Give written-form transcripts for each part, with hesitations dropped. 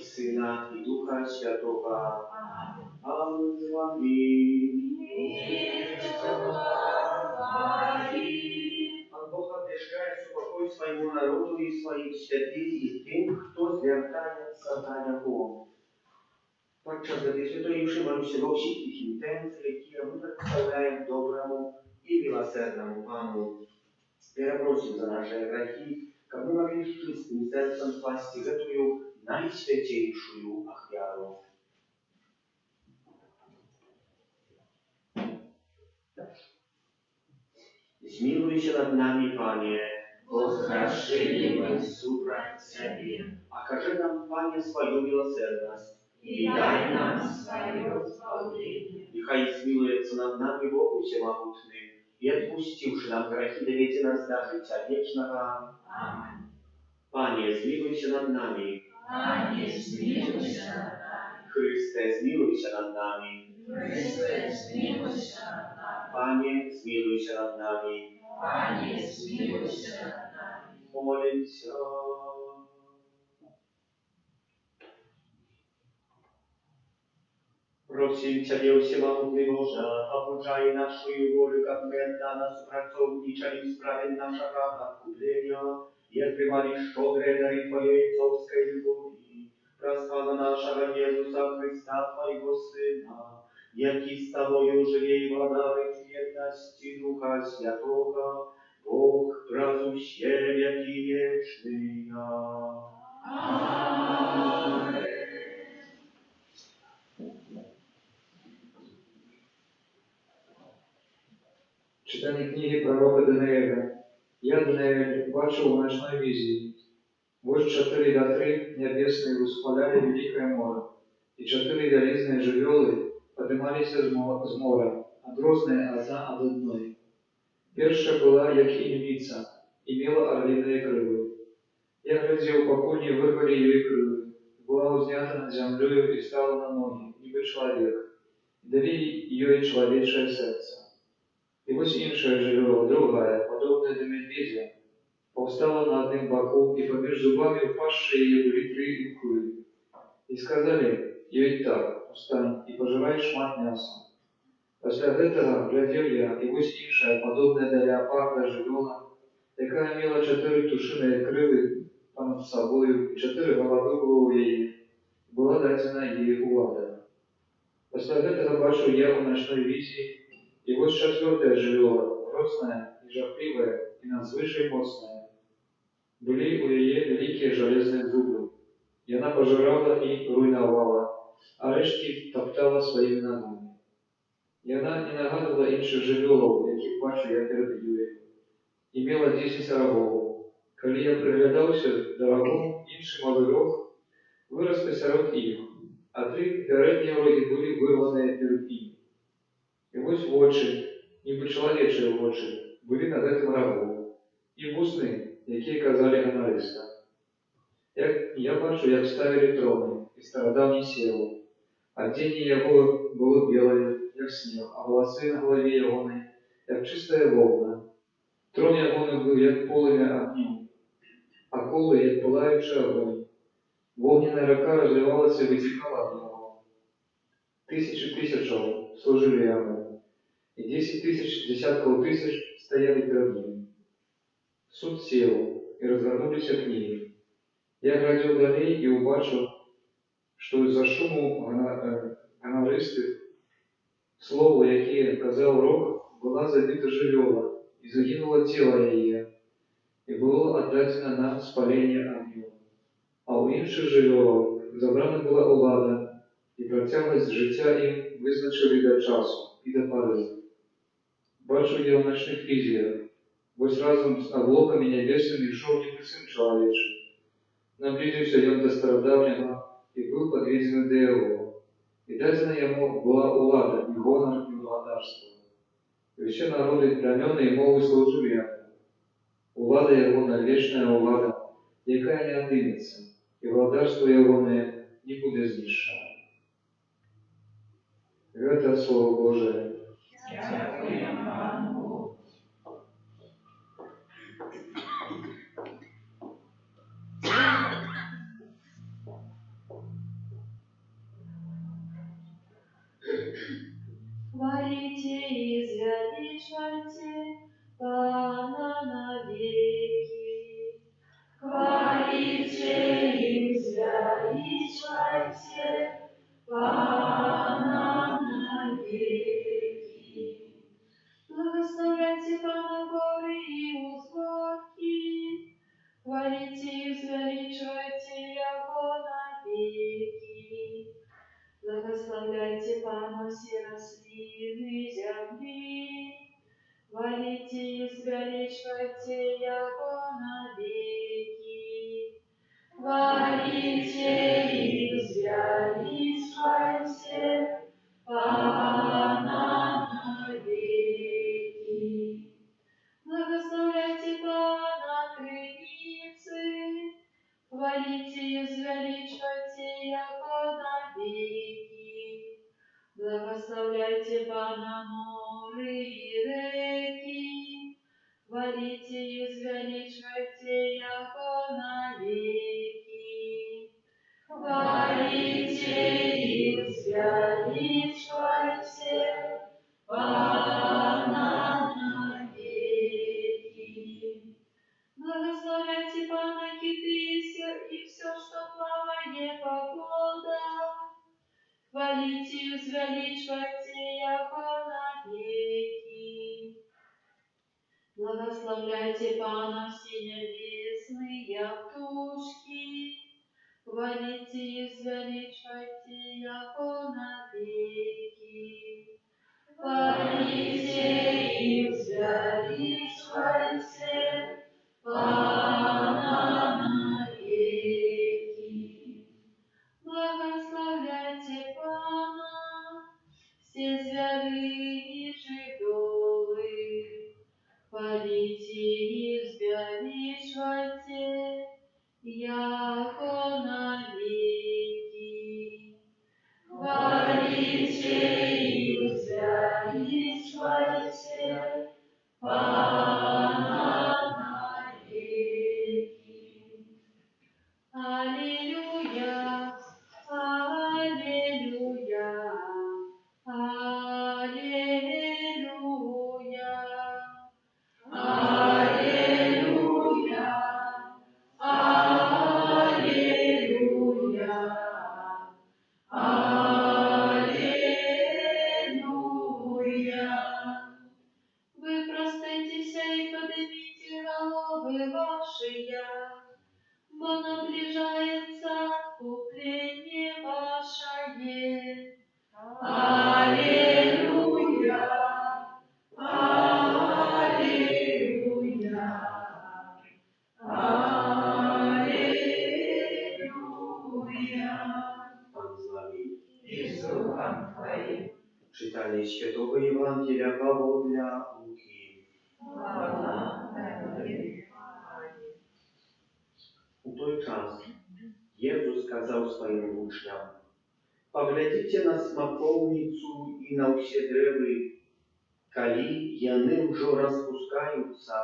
Syna i Ducha Świętego. Amen z wami. Pan Bог обещает покой своему народу и своим святым и тем, кто звертается до Него. Podczas tej świętej mszy mamy się we wszystkich intencjach, które my przedstawiamy dobremu i miłosiernnemu Panu. Ja proszę za nasze grzechy, aby mogli z czystym sercem wpaść w эту najświętejszą ofiarę. Zmiłuj się nad nami, Panie, bo zraszyliśmy suprać Ciebie, a każe nam, Panie, swoją miłosierność i daj nam swoje zbawienie. Niechaj zmiłuje nad nami Bogu Wszechmogący i odpuściwszy nam grzechy, dowiedzie nas do życia wiecznego. Amen. Panie, zmiłuj się nad nami. Panie, zmiłuj się nad nami. Chryste, zmiłuj się nad nami. Chryste, zmiłuj się nad nami. Panie, zmiłuj się nad nami. Panie, zmiłuj się nad nami. Молимся. Просим Ciebie, Всемогутный Боже, обучай нашу волю, как мы отдано сопротивничали в справе нашего откупления и открывали щедрые дары Твоей отцовской любви. Прослава нашего Иисуса Христа, Твоего Сына, яки с Тобою живе и владает в едности Духа Святого, Бог просущий веки вечные. Amen. Читание книги пророка Даниэля. Я, Даниэль, бачил в ночной визии. Вот 4 вятры небесные восхваляли великое море, и 4 велизные живелы поднимались из моря, отросные одна от одной. Первая была, як индица, имела орлиные крылья. Я глядел, покуда не вырвали ее крылья, была узнята над землею и стала на ноги, ибо человек, и дали ее и человечее сердце. И вот иншая живела, другая, подобная до медведя, повстала на одном боку, и помеж зубами упавшие ее были 3 икры. И сказали ей так: «Встань и пожирай шмат мяса». После этого глядел я, и вот иншая, подобная до леопарда, живела, якая имела 4 тушиные крылы понад собою, и 4 головы было у ей, была дадена ей улада. После этого бачу я в ночной визии, и вот 4 живела, росная и жахливая, и надзвычай моцная. Были у ее великие железные зубы, и она пожирала и руйновала, а рештки топтала своими ногами. И она не нагадывала інших живелов, яких бачу я перед Юрією. Имела 10 рабов. Коли я приглядався до рабов, інший малий рог вирос посеред їх, а 3 передні роги були вирвані перед ним. И вот очи, ніби чоловічі очі, були над этим рабом, і вусни, які казали аналиста. Я бачу, як ставили трони, і стародавні сіли. Одіння його було біле, як сніг, а волоси на голові його, як чистая вовна. Трон його був, як полум'я огню, а коло, як пылаючий огонь. Вогняна рука розливалася і витікала від нього. 1000 тисячів служили йому, и 10 000 десятков тысяч стояли перед ним. Суд сел, и развернулись книги. Я глядел далее и убачил, что из-за шуму гонористых слово, яке казав рог, была забита живела, и загинуло тело ее, и было отдадено на спаление огню. А у інших живелов забрана була улада, и протяглость життя им визначили до часу и до пори. Бачу я в ночных визиях, ось разом с облоками небесними шел ніби Сын Человечий. Наблизився он до стародавнего и был подведен до его. И дадена ему была улада, и гонор, и благодарство. И все народы, племены и мовы служили ему. Улада его вечная улада, якая не отымется, и владарство его не будет знищено. Это Слово Божие. Хвалите и звеличивайте Пана навеки. Хвалите и звеличивайте Пана навеки. Благословляйте Пана горы и узгорки. Хвалите и звеличивайте Его навеки. Благословляйте Пана все рослины земли. Хвалите и звеличивайте Его навеки. Хвалите и звеличивайте Пана навеки. Благословляйте Пана крыницы. Хвалите и звеличивайте Его навеки. Благословляйте Пана моры и реки. Хвалите и звеличивайте Его навеки. Хвалите и звеличивайте Пана навеки. Благословляйте Пана киты и все, что плавает по водам. Хвалите и звеличивайте Его навеки. Благословляйте Пана все небесные птушки. Хвалите и звеличивайте Его навеки. Хвалите и звеличивайте Пана навеки. Благословляйте Пана все зверы и живёлы. Хвалите и звеличивайте Его навеки. Хвалите и звеличивайте Пана навеки. Аллилуйя, аллилуйя, аллилуйя. Аллилуйя, аллилуйя, аллилуйя. Вы проститесь и поднимите головы ваши, бо наближается откупление ваше. Аллилуйя, аллилуйя, аллилуйя. Пан з вами. И с Духом Твоим. Читание Святого Евангелия поводле Луки. Хвала Тебе. У той час Jezus сказал своим учням: «Поглядите на смоковницу и на все древы, калі яны ўжо распускаюцца,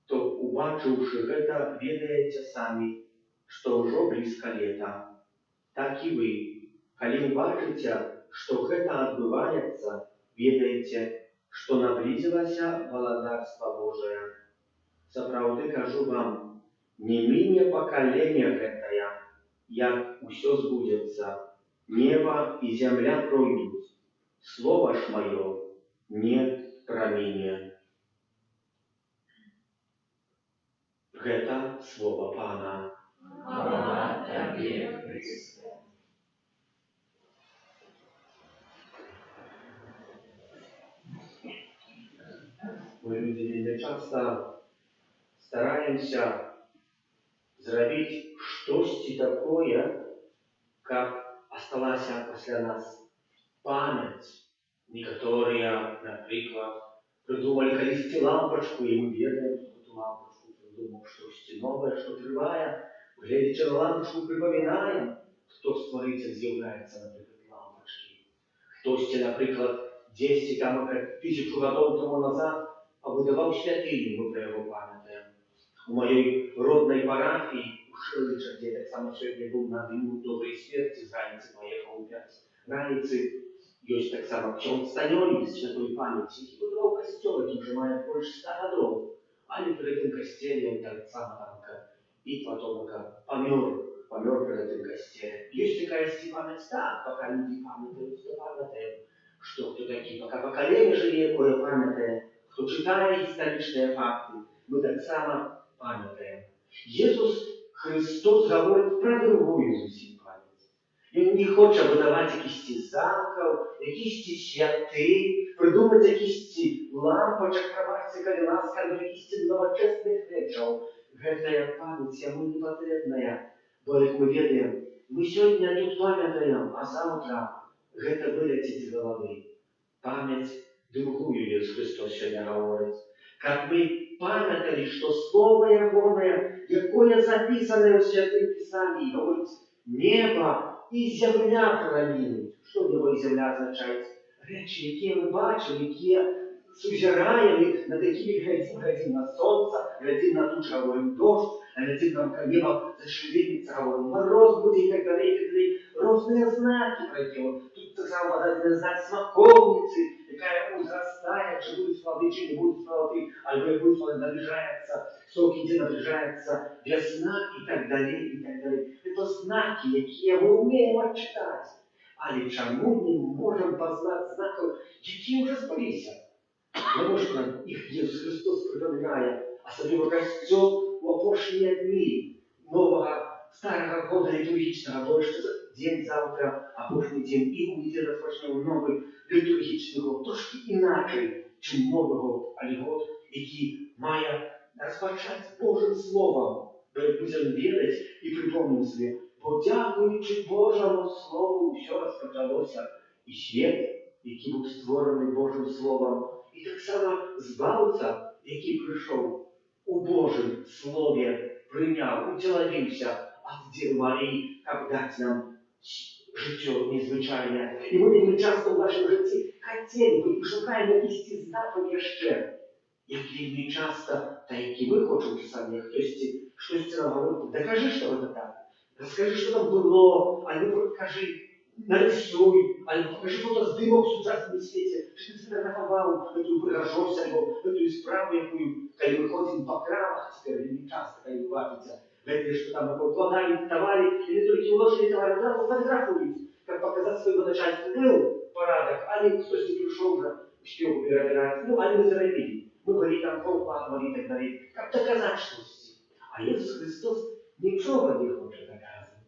то, убачыўшы гэта, ведаеце самі, што ўжо блізка лета. Так і вы, калі убачыце, што гэта адбываецца, ведаеце, што наблизілася валадарства Божае. Сапраўды кажу вам, не мине поколение гэтае, як усё збудзецца, небо и земля пройдут, слово ж мое не промине». Гэта слово Пана. Хвала Тебе, Христе. Мы люди вельмі часто стараемся зрабіць штосьці такое, каб асталася пасля нас памяць. Некаторыя, напрыклад, придумали калісьці лампачку, і мы ведаем, што эту лампачку придумаў штосьці новае, што трывае. Гледзячы на лампачку, припамінаем, хто стварыцель з'яўляецца, напрыклад, лампачкі. Хтосьці, напрыклад, 10 там 1000 гадоў тому назад пабудаваў святыню, мы пра яго памятаем. У маёй роднай парафіі у Шылычах, дзе таксама сёння быў на дню добрай смерці, з раніцы паехаў у 5 раніцы, Ёсць таксама ksiądz Станёлі з святой памяці, які будуваў касцёл, які ўжо мае больш 100 гадоў. Але пры гэтым касцеле таксама тамка і потомка памёр пры гэтым касцеле. Ёсць такая памяць, так, пока людзі памятаюць, то памятаем, што хто такі, пока пакаленне жыве, кое памятае, хто чытае гістарычныя факты, мы таксама памятаем. Езус Христос гаворыць пра другую зусім памяць. Ён не хоча будаваць якісьці замкаў, якісьці святы, прыдумаць якісьці лампачак, прабачце, калі ласка, або якісьці новачэсных рэчаў. Гэтая памяць яму не патрэбная, бо, як мы ведаем, мы сёння тут памятаем, а заўтра гэта выляціць з галавы. Памяць другую Езус Христос сёння гаворыць. Каб мы памяталі, што Слова Ягонае, якое запісанае ў Святым Пісанні, гаворыць, неба і зямля прамінуць. Што неба і зямля азначаюць? Рэчы, якія мы бачым, якія сузіраем, над якімі глядзім на сонца, глядзім на тучу, гаворым дождж, глядзім на неба зашевеліцца, гаворым мороз будзе і так далей. Розныя знакі пра якія. Тут таксама пададзены знак смакоўніцы, якая узрастае, чи будуть плоды, чи не будуть плоды, альбо як будуть плоды, наближається, сок іде, наближається весна і так далі, і так далі. Це знаки, які ми вміємо читати. Але чому не можемо познати знаків, які вже збулися? Тому що нам їх Ісус Христос припоминає, особливо костюм в опошні дні нового старого года літургічного, бо що день завтра, опошній день, і увійде розпочнемо новий літургічний год, трошки іначе, чим Новий год, але год, який має розпочати Божим Словом, бо як будемо вірити і припомнимо собі, бо дякуючи Божому Слову, все розпочалося, і світ, який був створений Божим Словом, і так само збавця, який прийшов у Божим Слові, прийняв, утіловився від Діви Марії, як дати нам життя незвичайне. І ми вельми часто в нашому житті хотіли би і шукаємо якісь знаки ще, як вельми часто, та які ми хочемо часами, хтось нам говорить, докажи, що це так, розкажи, що там було, або покажи, нарисуй, або покажи фотоздимок в сучасному світі, чи ти сфотографував цю пригажовку, або цю справу, яку, коли ми ходимо по крамах, тепер вельми часто, коли ви бачите, глядите, что там вкладали товары, или только уложили товары, да, фотографируют, как показать своему начальству. Был порядок, а не кто-то пришел уже, успел перебирать, ну, они мы заробили. Мы были там полплатного и так далее. Как доказать, что все? А Иисус Христос ничего не хочет доказывать.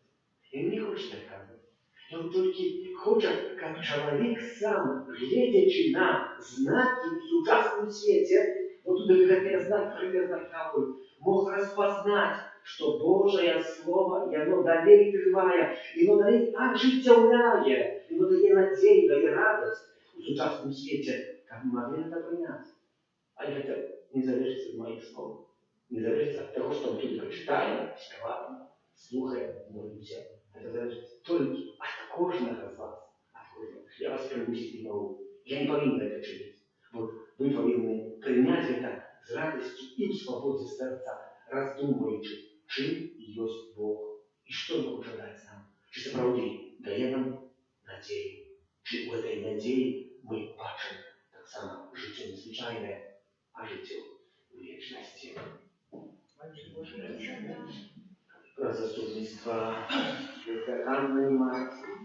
И не хочет доказывать. Он только хочет, как человек сам, глядячи на знаки в сучасном свете, вот тут какие знаки, какой, мог распознать, что Божие Слово, и оно далее триває, і оно далее оживляє, і оно дає надію, дає радость у сучасному світі, як ми могли це прийняти. Але це не залежить від моїх слов, не залежить від того, що ми тільки читаємо, співаємо, слухаємо, молимося. Це залежить тільки від кожного з вас. Я вас примусити не можу. Я не повинен це чинити. Бо ви повинні прийняти це з радістю і в свободі серця, роздумуючи, чим є Бог і що Він хоче дати нам. Чи справді дає нам надію, чи у цій надії ми бачимо так само життя незвичайне, а життя у вічності. Про заступництва Анни Матії,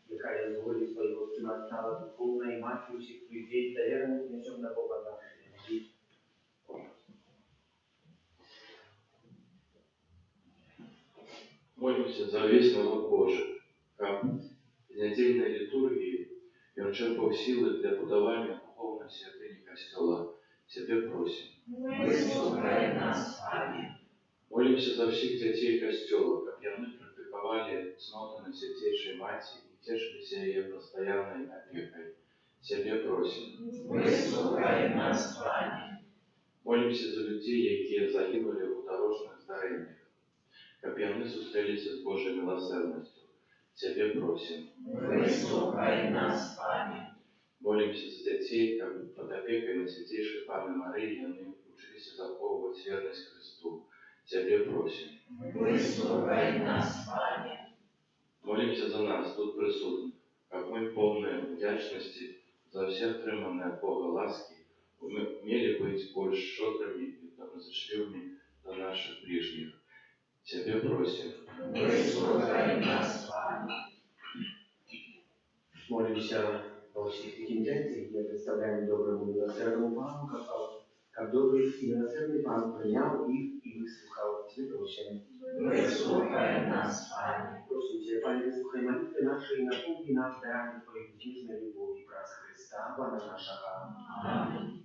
яка є згоді свого сина стала духовною матір'ю всіх людей, довірено несем на Бога нашої. Молимся за весь народ Божий, как в недельной литургии он черпал силы для будования духовной святыни Костела. Тебе просим. Выслухай нас, Пане. Молимся за всех детей Костела, как яны практиковали цноты на Святейшей Матери и тешились ее постоянной опекой. Тебе просим. Выслухай нас, Пане. Молимся за людей, які загинули у дорожных здарениях, как яны сустрелись с Божьей милосердностью. Тебе просим. Выслухай нас, Пане. Молимся за детей, как под опекой на Святейшей Панны Марии яны учились заховывать верность Христу. Тебе просим. Выслухай нас, Пане. Молимся за нас, тут присутных, как такой полной вдячности за все отримане от Бога ласки, умели быть больше щедрыми и разрешливыми до наших ближних. Тебе просим. Выслухай нас, Пане. Молимся во всех этих интенциях, я представляю доброму милосердному Пану, как добрый и милосердный Пан принял их и выслушал. Тебе просим. Выслухай нас, Пане. Просим Тебя, Пане, выслухай молитвы наши и наполни нас дарами Твоей безмерной любви, праз Христа, Пана нашего. Аминь.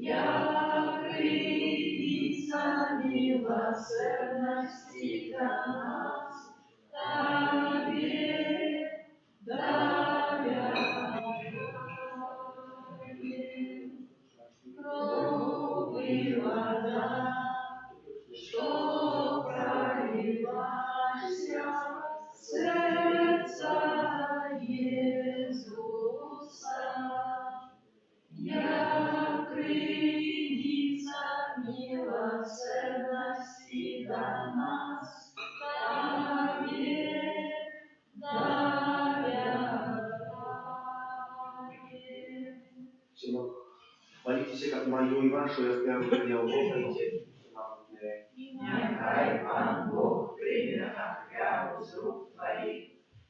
Я крепится милосердности до нас, Тебе доверяем. Кровь и вода, что пролилась в сердце Иисуса, я крепится милосердности до нас, Тебе доверяем. Молитесь, как мою и вашу, я прям принял Бога и Тебе. Нехай Пан Бог примет хвалу с рук Твоих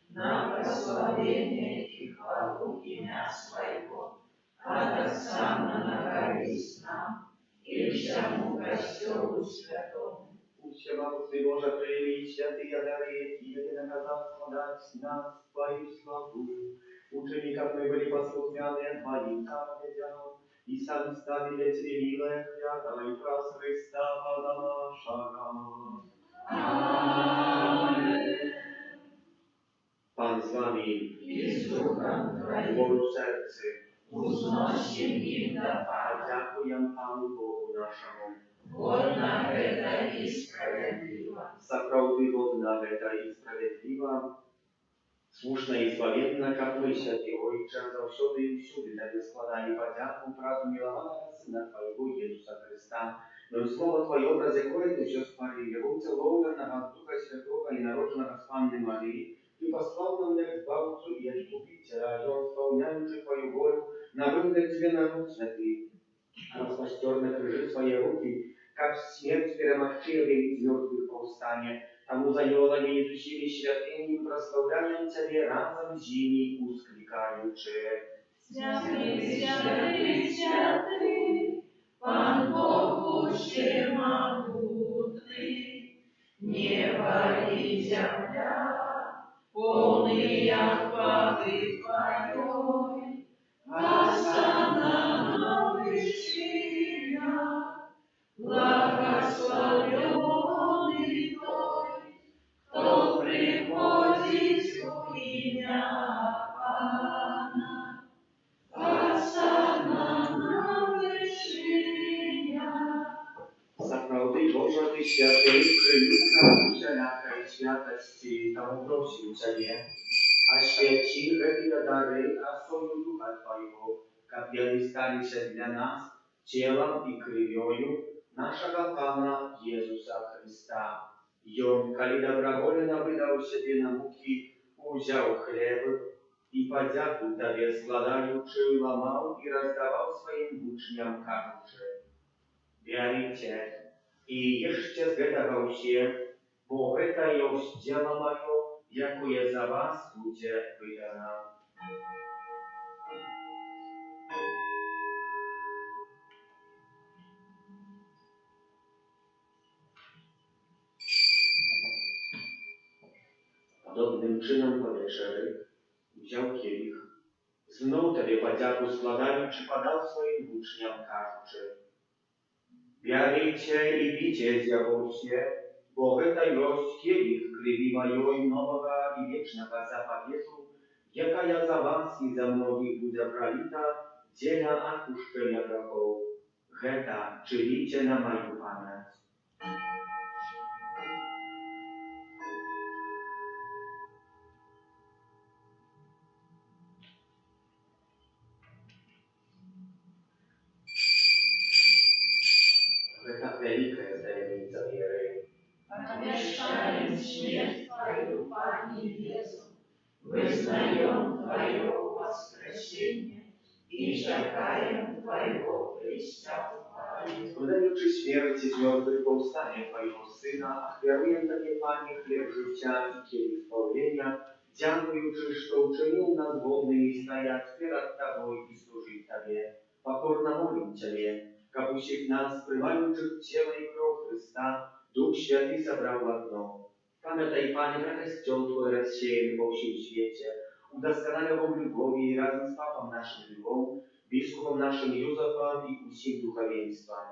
на прославление и хвалу имя Своего, от Отца на корысть нам и всему костелу святому. Пусть всемогущий Боже прими святые дары и наказав подать нас Твою славу. Учени, как мы были послушны Твоим заповедям, и сами ставили Тебе милое хряда и праз Христа Пана нашего. Аминь. Пан с вами, И с Духом Твоим Богу сердце, узносим им да дякуем Пану Богу нашему. вольно это и справедливо. Сапраўды годна гэта і справядліва, слушна і славенна, каб мы, святы Ojcze, заўсёды і ўсюды Табе складалі падзяку праз мілаванага Сына Твайго Jesуsa Христа, но і Слово Твоє, образ якое Ты все спарив, яго ціловленого Духа Святого і народженого з Панни Марії, Ты послав нам як збавцю і як купителя, і он, сповняючи Твою волю, навив для Тебе народ святий, распростер на крыжи свои руки, как смерть перемогчи объявить мертвых повстание, тому за елами изучили святыми, прославляем Тебе разом с ними ускликаючи. Святый, святый, святый, Пан Бог всемогутный, небо и земля, полные хвалы Твоей, Господа на высшинах, благословенный Той, кто приходит в имя Пана. Сапраўды, Божа, Ты святый, крыюка усялякай святости, тому просим Тебе, освяти гэтыя дары красою Духа Твоего, каб яны сталіся для нас телом и кровью нашего Пана Иисуса Христа. Ён, калі добровольно выдал себе на муки, узял хлеб и подяку Тебе складаючи, ломал и раздавал своим учням, кажучи: «Берите и ешьте с гэтага все, бо гэта ёсць дело мое, якое за вас будет выдано». Podobnym czynem po wieczery wziął kielich, znów Tobie podziaku składaючи, podał swoim uczniom, кажучи: «Берите и пейте з яго все, бо гэта ёсць кielich крыві маёй нового и вечного заповету, якая за вас и за многих будет пролита дзеля адпушчэння грехов. Гэта чыніце на мою памяць». Твое воскресение и чекаем Твоего Христа в хвале. Składający śmierć z mертwych powstanie Twojego Syna, ofiaruję Tobie, Panie, chleb życia i kielich zbawienia, dziękujący, że uczynił nas wolnymi stajać przed Tobą i służyć Tobie. Pokorna molę Ciebie, kapuścik nas, prymających ciała i krew Chrysta, Duch Święty zabrał ładno. Pamiętaj, Panie, brak ściął Twoje rozsiejemy po всем świecie, udoskonalał w любові razem z Papą naszym Lwą, biskupom naszym Józefem i усім духовенством.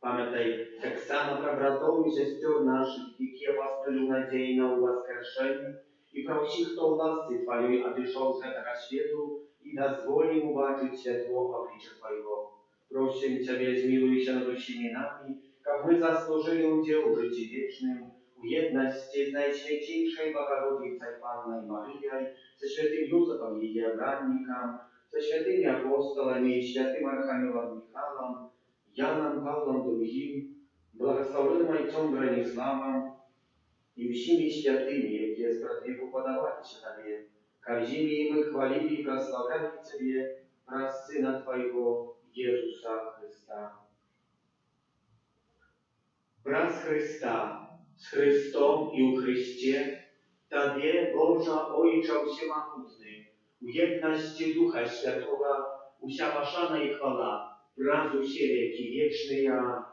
Pamiętaj tak samo про братов и сестер наших, які восстали надеей на воскрешение, и про всех, кто в власти Твоей отошел с этого света, и дозволим убачить светло обличия Твоего. Просим Тебя, zmiłujся над всеми нами, как мы заслужили удел в житии вечным, в едности с Najświętейшей Богородицей Панной Марией, со святым Józefом ее братником, со святыми апостолами и святым Архангелом Михаилом, Яном Павлом другим, благословенным Отцом Брониславом и всеми святыми, які справедливо подавались Тебе, ко всеми им хвалили и прославляли Тебе, про Сына Твоего, Иисуса Христа. Про Христа, с Христом и у Христе, Тебе, Божа Ojcze Всемогутный, в едности Духа Святого, уся пошана и хвала, разу все веки вечные.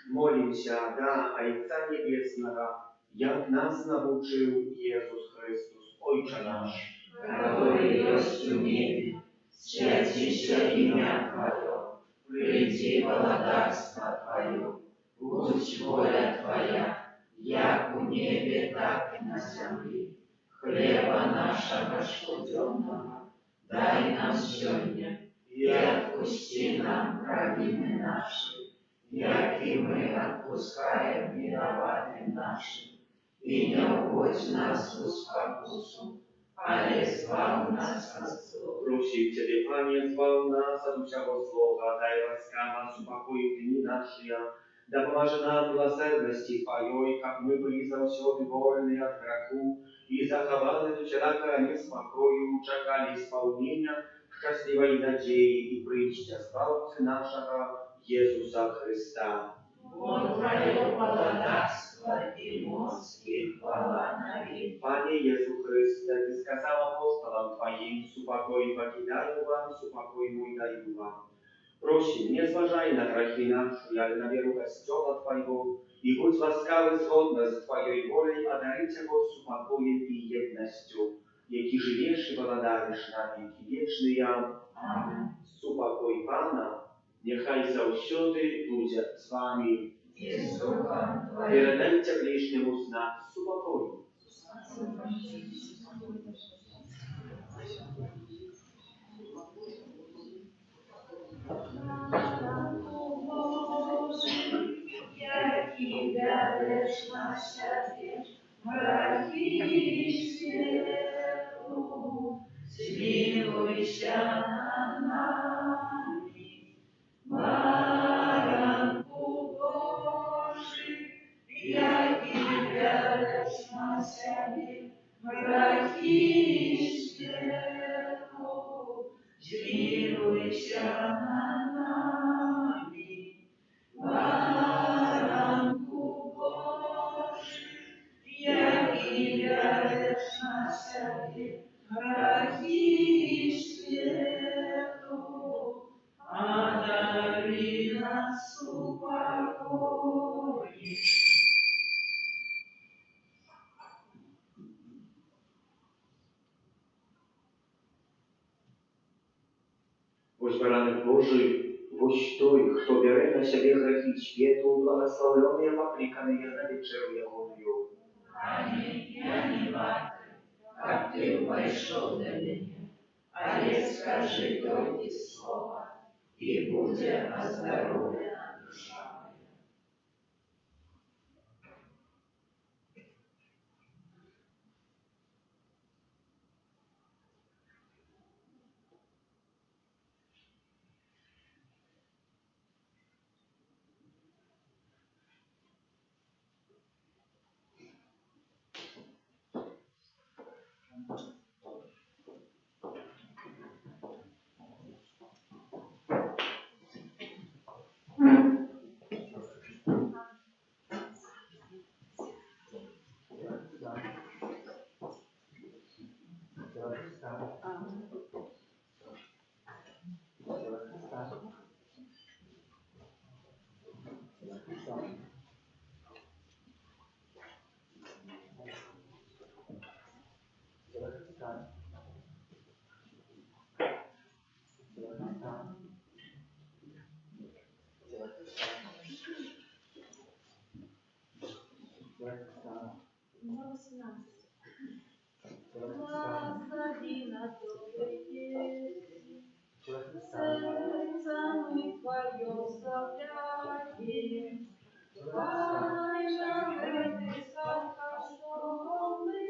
Молимся, да, Отца Небесного, як нас научил Иисус Христос, Отче наш, который есть в небе, святится имя Твое, приди благодарство Твое, будь воля Твоя, як у небе, так и на земле. Хлеба нашего ежедневного дай нам сегодня, и отпусти нам провины наши, як и мы отпускаем виноватым нашим. И не уводь нас в искусу, ale zbaw nas od zła. Просим Тебе, Пане, збав нас от всякого злого, дай ласкаво супокою дни наши, да помажи нам милосердности Твоей, как мы были завсёды вольны от греху, и заховали до всякого неспокою, чекали исполнения счастливой надеи и притча Спасителя нашего Иисуса Христа. Вот Твое благодарство и мощь и хвала навеки. Panie Jezu Chryste, Ty skazał apostolom Twoim, supokój покидаю вам, supokój mój daju wam. Prosim, nie zważaj na grzechy nasze, ale na wierę Kościoła Twojego i bądź łaskawy zgodnie z Twojej wolą, a darujcie go supokojem i jednością, jaki żyjesz i władajesz na wieki wieczne. Amen. Supokój Pana, niechaj zawsiody będzie z Wami. I z duchem Twoim. Передайте ближнему знак супокою. Jaki dajesz na siebie, mraki światu, zmiłuj się nad nami. Baranku Boży, jaki dajesz na siebie, mraki światu, zmiłuj się nad nami. Baranku Boży, jaki dajesz na siebie, mraki światu, a daruj nas upokojem. Ось бараnek Boży, woś той, хто бере на себе грехи światu, благословленный, покликанный на вечеру Яковлю. Аминь. Я не варты, как ты вошел до меня, але скажи только слово, и будет оздоровлена душа моя. Благослови нас, добрый Иисус, сердцем мы Твое вставляем. Дай нам притискаться, что мы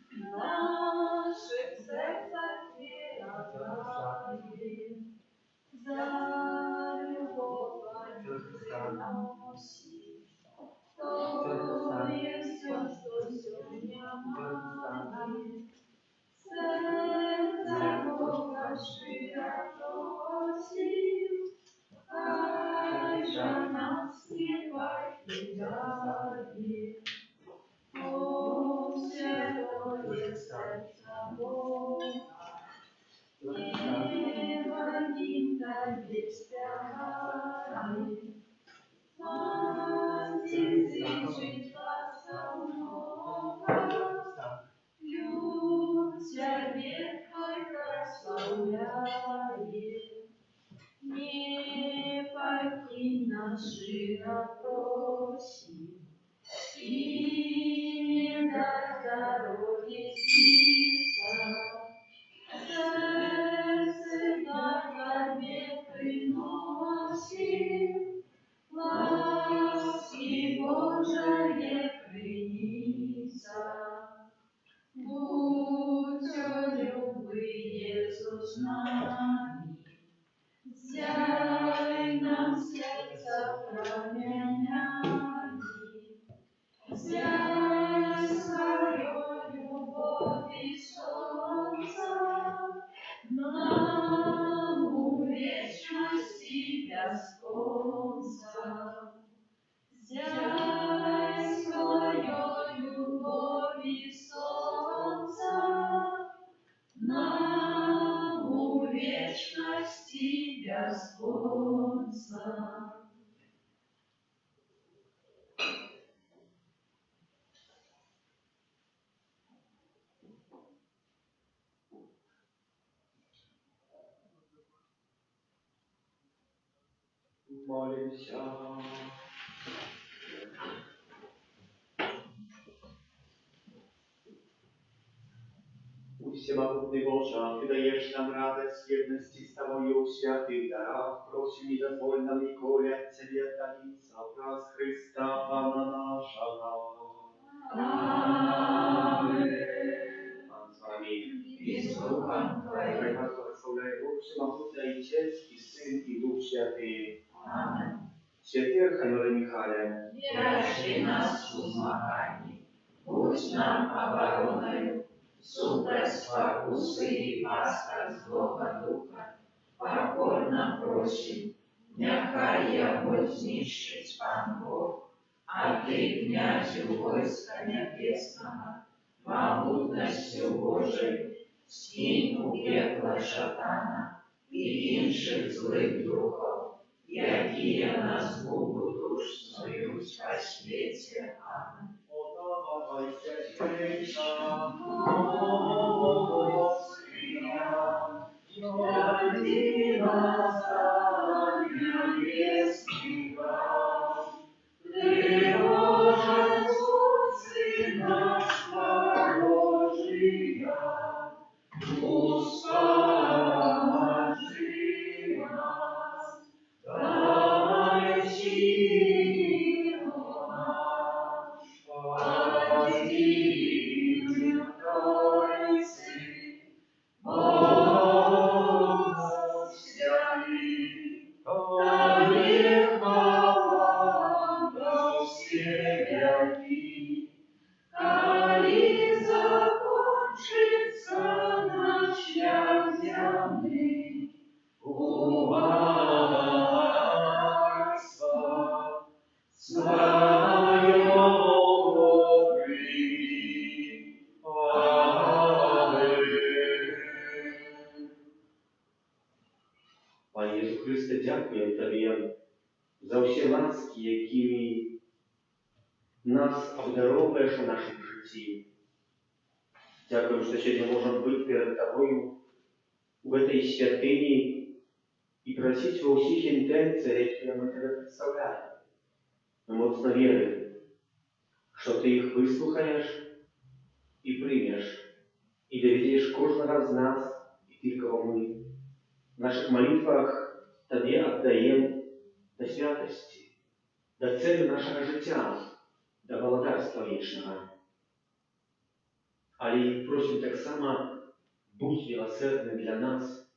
в наших сердцах вероятаем. За любовь Твою приносим, то есть все, что сегодня маем. Сердца Бога широко просим, дай же нам смелость дарит. О, святое сердце Бога, неводимка беспрегает, воздержит вас много. Люся веткой прославляет, не покинь нас жира просим, и не дай дороги сниться. Сердце Тебе приносим, ласки Божие принеса. Будь любый Иисус нами, зяй нам сердца променяй, зяй свою любовь и солнца, нам у вечности бесконца. Зяй свою любовь и солнца, нам у вечности бесконца. Молимся. Всемогутный Боже, Ты даешь нам радость едности с Тобою в святых дарах, просим, не дозволь нам николи от Тебя отдалиться, образ Христа, Пана нашего. Аминь. Пан с вами. И с Духом Хай Твоим. вас благословляет Бог Всемогутный, Отец и Сын и Дух Святый. Аминь. Святый Архангеле Михаиле, Держи нас у змаганні, будь нам обороною, супроть спокуси і пасток злого духа, покорно просим, нехай його знищить пан Бог, а ти, князю войска небесного, могутностью Божою, скинь у пекла шатана і інших злих духов, які нас Богу душною во свете. Аминь. Отдавай сердца, Ради восстания небесного, тревожит Сына Божия, успокой нас, дай силу наш, один Твой дякуємо Тобі за всі ласки, якими нас обдаровуєш у нашому житті. Дякую, що сьогодні можемо бути перед Тобою в этой святыні і просити во всіх інтенціях, які ми Тебе представляємо. Ми моцно віримо, що Ти їх вислухаєш і приймеш, і доведеш кожного з нас, і тих, кого ми в наших молитвах Тобі віддаємо до святості, до цілі нашого життя, до володарства вічного. Але і просимо так само, будь милосердным для нас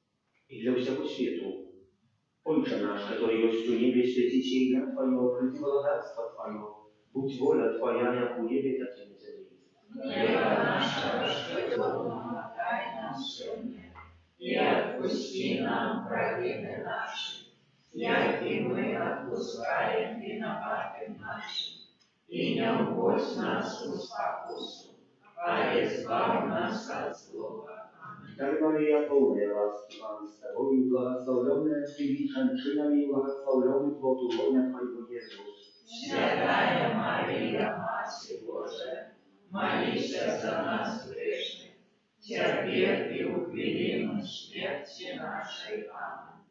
и для всего свету. Отче наш, который есть у небе, святится имя Твое, приди володарство Твое, будь воля Твоя, як у небе, так и на земле. Хлеба нашего животного дай нам сегодня, и отпусти нам провины наши, яки мы отпускаем виноватым нашим, и не вводь нас в спокусу, а избавь нас от злого. Дай, Мария, полная ласки, Пан с Тобою, благословленная среди женщинами, и благословленный плод лона Твоего, Иисус. Святая Мария, Матерь Божия, молись за нас грешных, теперь и в великой смерти нашей. Аминь.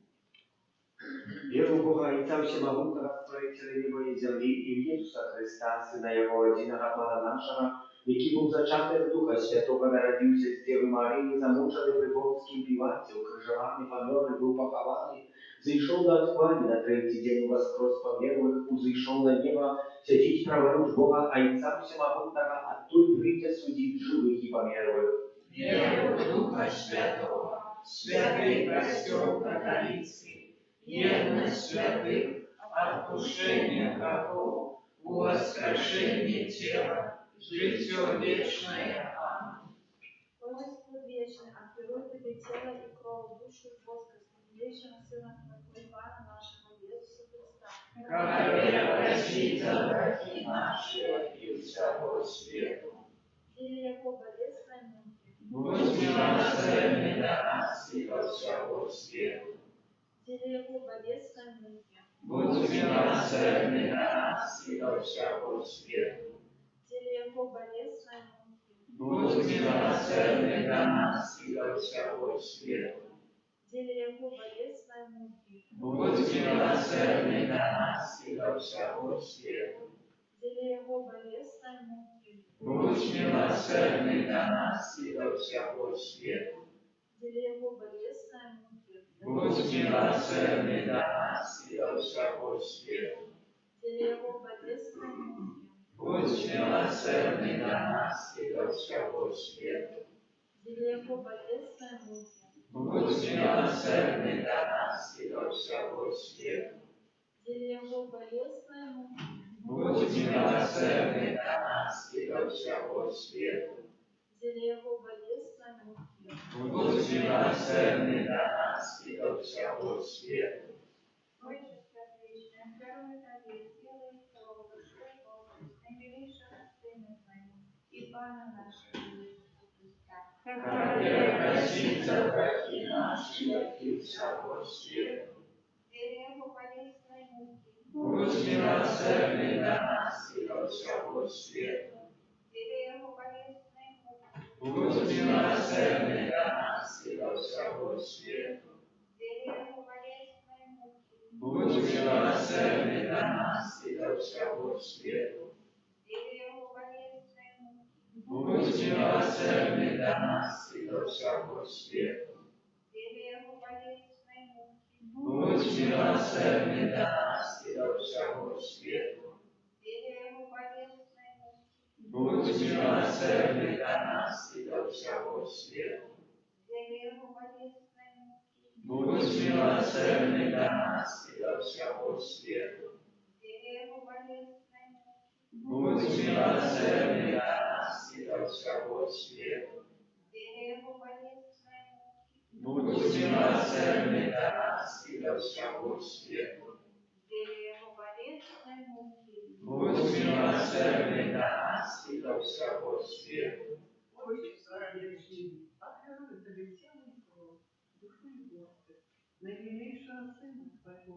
Веру в Бога, Отца Всемогутнего, Строителя неба и земли, и в Иисуса Христа, Сына Его, единого Бога нашего, який був зачатий з Духа Святого, народився з Діви Марії, замучений при Понтськім Пілаті, укрижований, помер, був похований, зійшов до отхвалі на третій день, воскрес померлих, узійшов на небо, сидить праворуч Бога, Отца Всемогутнего, оттуль прийде судить живих і померлих. Веру в Духа Святого, святый костел католицкий, верность святых, отпущение грехов, воскрешение тела, житье вечное. Аминь. Господь вечный, отберу тебе тело и кровь, душу и воскресного Сына Твоего, Ивана нашего Иисуса Христа. Который простит за грехи наши и всего свету. Или Его болезненной муки, Будь милосердный до нас и до всего свету. или Его болезненной муки, Будь милосердный до нас и до всего свету. или Его болезненной муки, Будь милосердный до нас и до всего свету. или Его болезненной муки, Будь милосердный до нас и до всего свету. или Его болезненной муки, Будь милосердный до нас и до всего свету. или Его болезненной муки, Будь милосердный до нас и до всего свету. или Его болезненной муки, Будь милосердный до нас и до всего свету. или Его болезненной муки, Будь милосердный до нас и до всего свету. или Его болезненной муки, Будь милосердный до нас и до всего свету. или Его болезненной муки, Будь милосердный до нас и до всего свету. Отче Святый, первый Тебе тело и кровь, душу и воскрес, наимилейшего Сына Твоего, и Пана нашего Иисуса Христа. Который простит за грехи наши и всего свету. Или Его болезненной муки, Будь милосердный до нас и до всего свету. или Его болезненной муки, Будь милосердный до нас и до всего свету. или Его болезненной муки, Будь милосердный до нас и до всего свету. или Его болезненной муки, Будь милосердный до нас и до всего свету. или Его болезненной муки, Будь милосердный до нас и до всего свету. или Его болезненной муки, Будь милосердный до нас и до всего свету. или Его болезненной муки, Будь милосердный до нас и до всего свету. или Его болезненной муки, Будь милосердный до нас и до всего свету. или Его болезненной муки, Будь милосердный до нас и до всего свету. или Его болезненной муки. Будь милосердный до нас и до всего свету. Отче Святый, отвернуй тебе тело и кровь, душу и воскрес, наимилейшего Сына Твоего,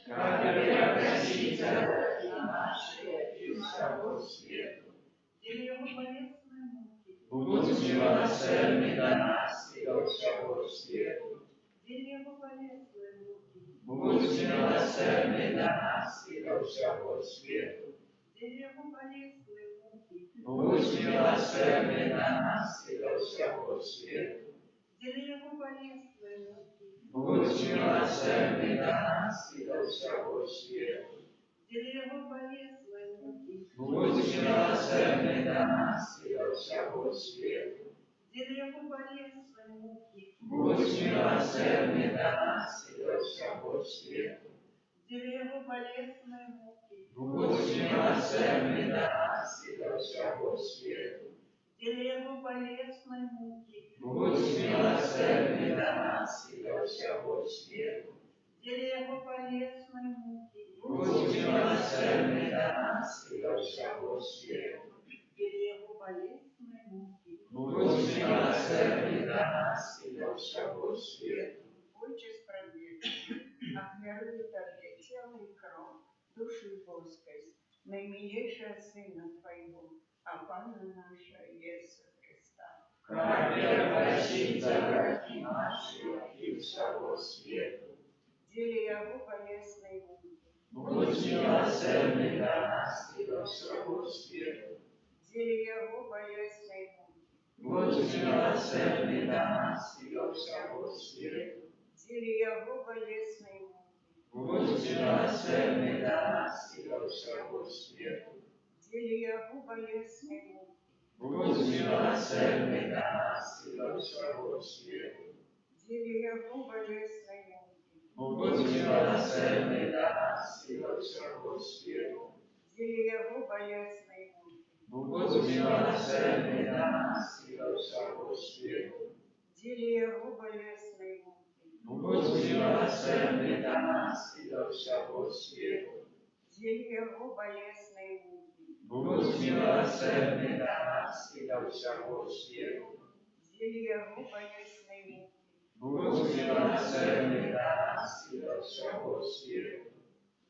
как просить за грехи наши и всего свету. Через его болезненные муки, Будь милосердный до нас и до всего свету. через его болезненные муки, Будь милосердный до нас и до всего свету. через его болезненные муки, Будь милосердный до нас и до всего свету. через его болезненные муки, Будь милосердный до нас и до всего свету. через его болезненные муки, Будь милосердный до нас и до всего свету. через его болезненные муки, Будь милосердный до нас и до всего свету. через его болезненные муки, Будь милосердный до нас и до всего свету. через его болезненные муки, Будь милосердный до нас и до всего свету. через его болезненные муки, Будь милосердный до нас и до всего свету. через его болезненные муки. Будь милосердный до нас и до всего свету. Отче справедливый, охмярует тебе тело и кровь, душу и плоскость, наимилейшего Сына Твоего, а Пана наша Иисуса Христа. Как просить за грехи наши и всего свету. Деле Его болезной муки, Будь милосердный до нас и до всего свету. деле Его болезной муки, Будь милосердный до нас и до всего свету. деле Его болезной муки, Будь милосердный до нас и до всего свету. деле Его болезной муки, Будь милосердный до нас и до всего свету. деле Его болезной муки, Будь милосердный до нас и до всего свету. деле Его болезной муки, Будь милосердный до нас и до всего свету. деле Его болезной муки, Будь милосердный до нас и до всего свету. деле Его болезной муки, Будь милосердный до нас и до всего свету. деле Его болезной муки, Будь милосердный до нас и до всего свету.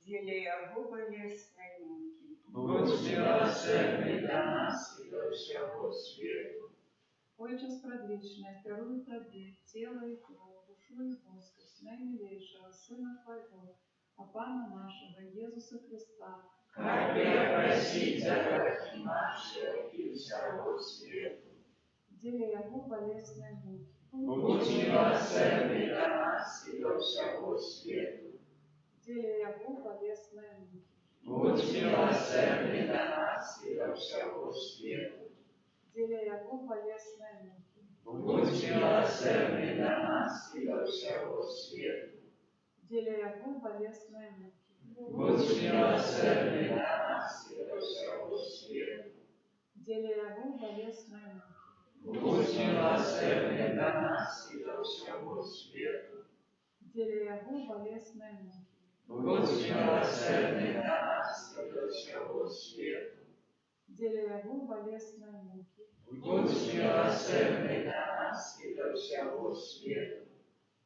деле Его болезной муки. Будь милосердный до нас и до всего свету. Отче предвечный, даруй Тебе тело и кровь, душу и плоскость наимилейшего Сына Твоего, а Пана нашего Иисуса Христа, Как просить за грехи наши и всего свету. деле Его болезненной муки, Будь милосердный до нас и до всего свету. деле Его болезненной муки, Будь милосердный до нас и до всего свету. деле Его болезненной муки, Будь милосердный до нас и до всего свету. деле Его болезненной муки, Будь милосердный до нас и до всего свету. деле Его болезненной муки, Будь милосердный до нас и до всего свету. деле Его болезненной муки, Будь милосердный до нас и до всего свету. деле Его болезненной муки, Будь милосердный до нас и до всего свету.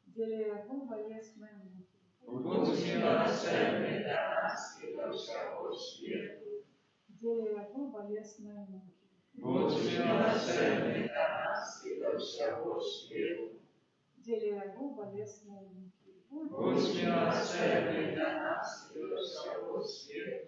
деле Его болезненной муки, Будь милосердный до нас и до всего свету. деле Его болезненной муки, Будь милосердный до нас и до всего свету. деле Его болезненной муки, Будь милосердный до нас и до всего свету.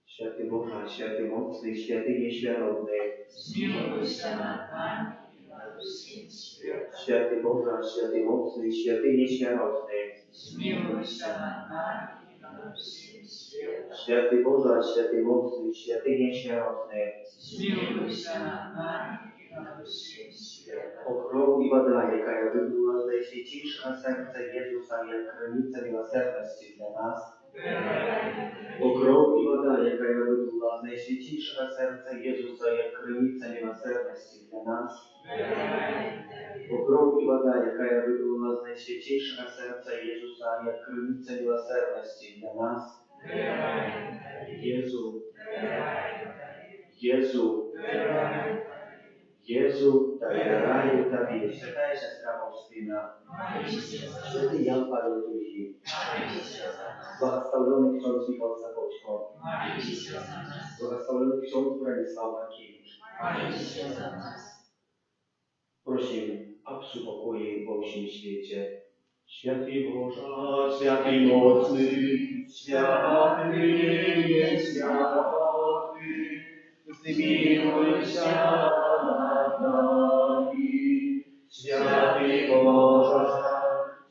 Święty Boże, święty mocny, święty nieśmiertelny. Смилуйся над нами и над всем светом. Święty Boże, święty mocny, święty nieśmiertelny. Смилуйся над нами и над всем светом. Święty Boże, święty mocny, święty nieśmiertelny. Смилуйся над нами и над всем светом. O krov i вода, яка вибула з найсвятішого серця Єсуса, як криниця милосердності для нас. O krov i вода, яка вибула з найсвятішого серця Єсуса, як криниця милосердності для нас. O krov i вода, яка вибула з найсвятішого серця Єсуса, як криниця милосердності для нас. Єсу, Єсу, Gesù, darai ta vita, святая сестра Фаустина, святый Ян Павел II, благословенный ksiądz Michał Zakoczko, благословенный ksiądz Bronisław Markiewicz. Prosimy, absu pokoje w osiem świecie. Święty Boże, święty mocny, święty nieświaty, zmiłuj się nad nami. Święty Boże,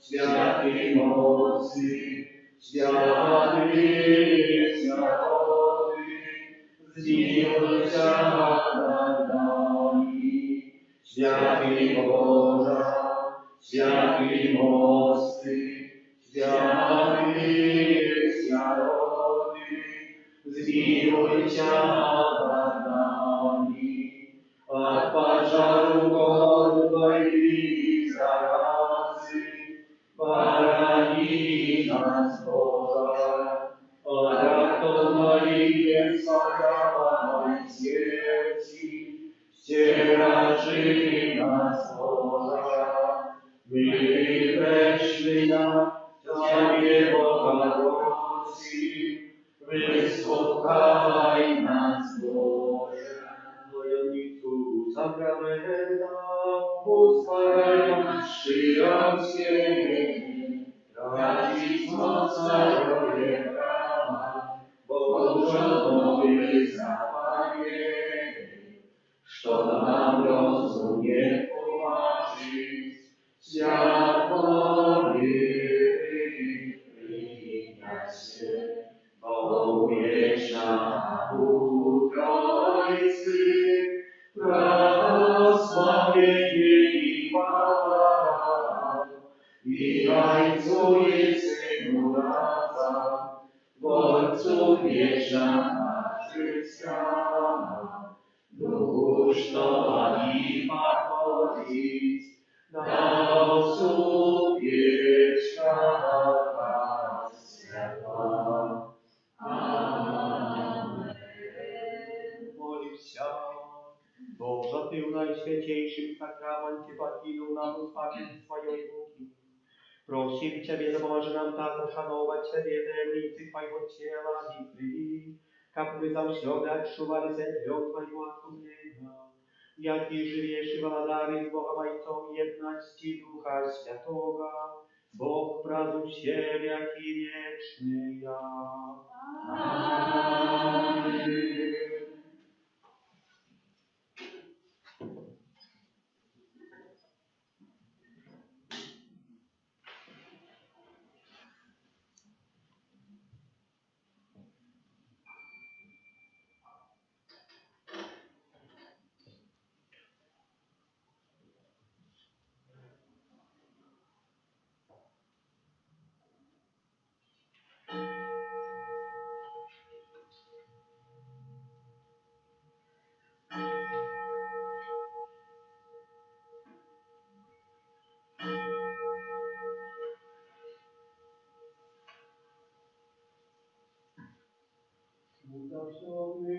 święty mocny, święty nieświaty, zmiłuj się nad nami. Święty Boże, święty mocny, święty nieświaty, zmiłuj się nad nami. Od pożaru gornej i zarazy, barani nas Boże, od ratunku wspaniałej śmierci, ścieraczy nas Boże. My weszli na Ciebie błogosławi, wysłuchaj nas Boże. Wojowniku sakramenta, usparaj przyjaciele, radzić mocarowie prawa, Bożonowie zapamiętaj, что нам rozumie poważyć, światło wiary przyjąć się, bo wieczna u Trójcy, prosławienie i chwała, i Ojcu i Synu razem, w Ojcu wieczna chrystiana, duszno i pochodzić, na osób wieczna światła. Amen. Молимся. Боже, Ты в Najświętейшym sakramencie pokinął nam uzbawić swojej Bogi. Prosimy Ciebie, zapomaży nam tak uszanować Ciebie tajemnicy Twojego ciała i krwi, jak my zawsze odczuwali zemdlą Twojego odkupienia, jak i żywiesz i władary z Bogiem Ojcem jedności Ducha Świętego, Bóg prazu siebie, jak i wieczny ja. Amen. Udawcony